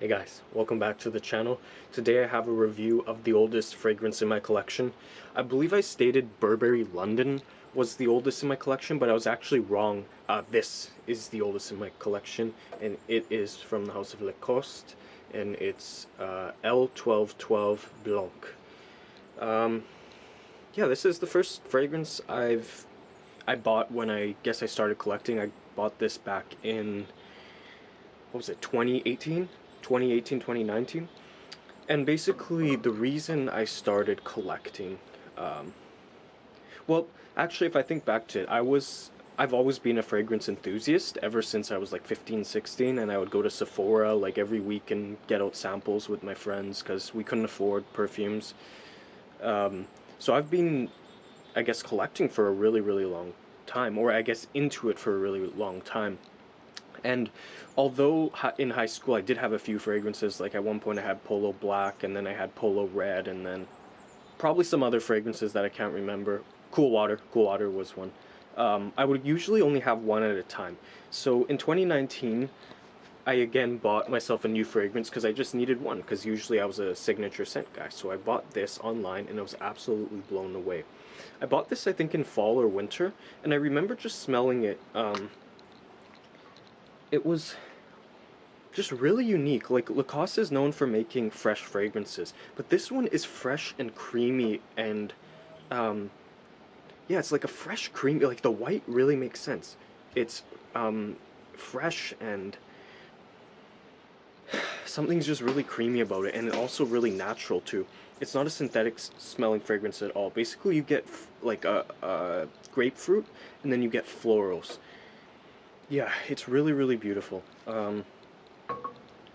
Hey guys, welcome back to the channel. Today I have a review of the oldest fragrance in my collection. I believe I stated Burberry London was the oldest in my collection, but I was actually wrong. This is the oldest in my collection, and it is from the house of Lacoste, and it's L.12.12 Blanc. Yeah, this is the first fragrance I bought when I guess I started collecting. I bought this back in, what was it, 2018? 2019. And basically the reason I started collecting, um, well, actually if I think back to it, I've always been a fragrance enthusiast ever since I was like 15, 16, and I would go to Sephora like every week and get out samples with my friends because we couldn't afford perfumes. So I've been, I guess, collecting for a really, really long time, or I guess into it for a really long time. And although in high school I did have a few fragrances, like at one point I had Polo Black, and then I had Polo Red, and then probably some other fragrances that I can't remember. Cool Water was one. I would usually only have one at a time. So in 2019, I again bought myself a new fragrance because I just needed one, because usually I was a signature scent guy. So I bought this online and I was absolutely blown away. I bought this I think in fall or winter, and I remember just smelling it. It was just really unique. Like, Lacoste is known for making fresh fragrances, but this one is fresh and creamy, and um yeah, it's like a fresh creamy, like the white really makes sense. It's fresh, and something's just really creamy about it, and also really natural too. It's not a synthetic smelling fragrance at all. Basically you get like a grapefruit, and then you get florals. Yeah, it's really, really beautiful.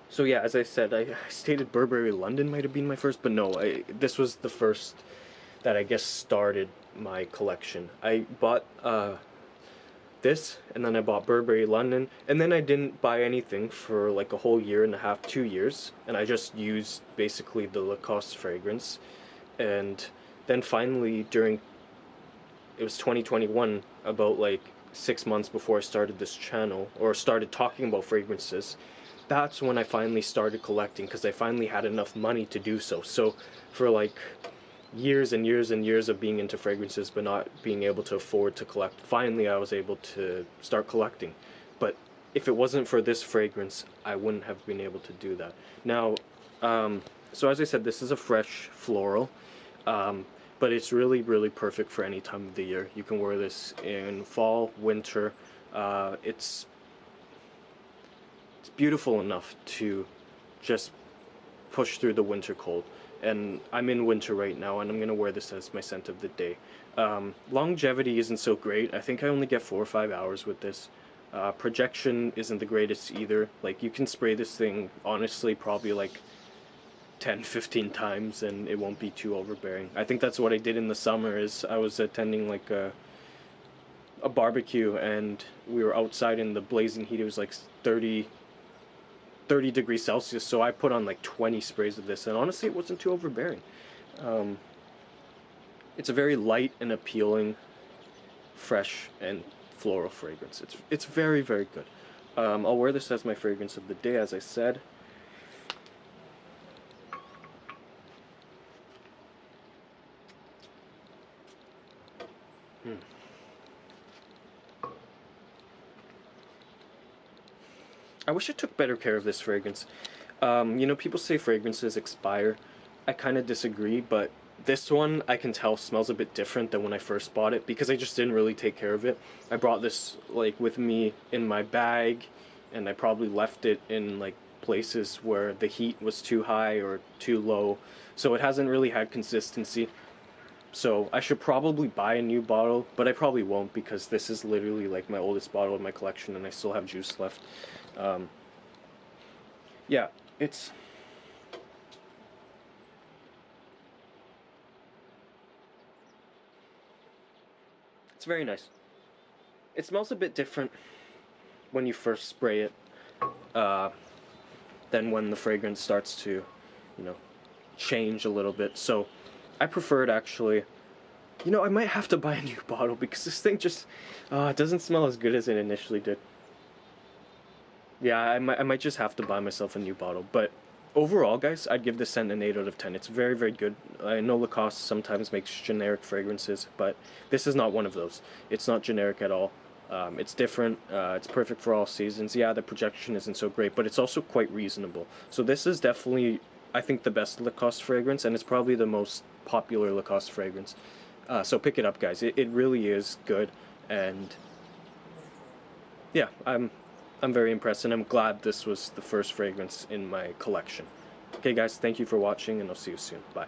So yeah, as I said, I stated Burberry London might have been my first, but no, this was the first that I guess started my collection. I bought this, and then I bought Burberry London, and then I didn't buy anything for like a whole year and a half, 2 years, and I just used basically the Lacoste fragrance. And then finally during, it was 2021, about like 6 months before I started this channel, or started talking about fragrances, that's when I finally started collecting, because I finally had enough money to do so. So for like years and years and years of being into fragrances but not being able to afford to collect, finally I was able to start collecting. But if it wasn't for this fragrance, I wouldn't have been able to do that. Now, so as I said, this is a fresh floral, but it's really, really perfect for any time of the year. You can wear this in fall, winter. It's beautiful enough to just push through the winter cold. And I'm in winter right now, and I'm gonna wear this as my scent of the day. Longevity isn't so great. I think I only get 4 or 5 hours with this. Projection isn't the greatest either. Like, you can spray this thing, honestly, probably like 10, 15 times, and it won't be too overbearing. I think that's what I did in the summer. Is I was attending like a barbecue, and we were outside in the blazing heat. It was like 30 degrees Celsius, so I put on like 20 sprays of this, and honestly it wasn't too overbearing. Um, it's a very light and appealing, fresh and floral fragrance. It's very, very good. I'll wear this as my fragrance of the day, as I said. Hmm. I wish I took better care of this fragrance. People say fragrances expire. I kind of disagree, but this one I can tell smells a bit different than when I first bought it, because I just didn't really take care of it. I brought this like with me in my bag, and I probably left it in like places where the heat was too high or too low, so it hasn't really had consistency. So I should probably buy a new bottle, but I probably won't, because this is literally like my oldest bottle in my collection, and I still have juice left. Um, yeah, it's it's very nice. It smells a bit different when you first spray it, uh, than when the fragrance starts to, you know, change a little bit. So I prefer it, actually. I might have to buy a new bottle, because this thing just doesn't smell as good as it initially did. Yeah, I might just have to buy myself a new bottle. But overall, guys, I'd give this scent an 8 out of 10. It's very, very good. I know Lacoste sometimes makes generic fragrances, but this is not one of those. It's not generic at all. It's different. It's perfect for all seasons. Yeah, the projection isn't so great, but it's also quite reasonable. So this is definitely, I think, the best Lacoste fragrance, and it's probably the most popular Lacoste fragrance. So pick it up, guys. It really is good, and yeah, I'm very impressed, and I'm glad this was the first fragrance in my collection. Okay, guys, thank you for watching, and I'll see you soon. Bye.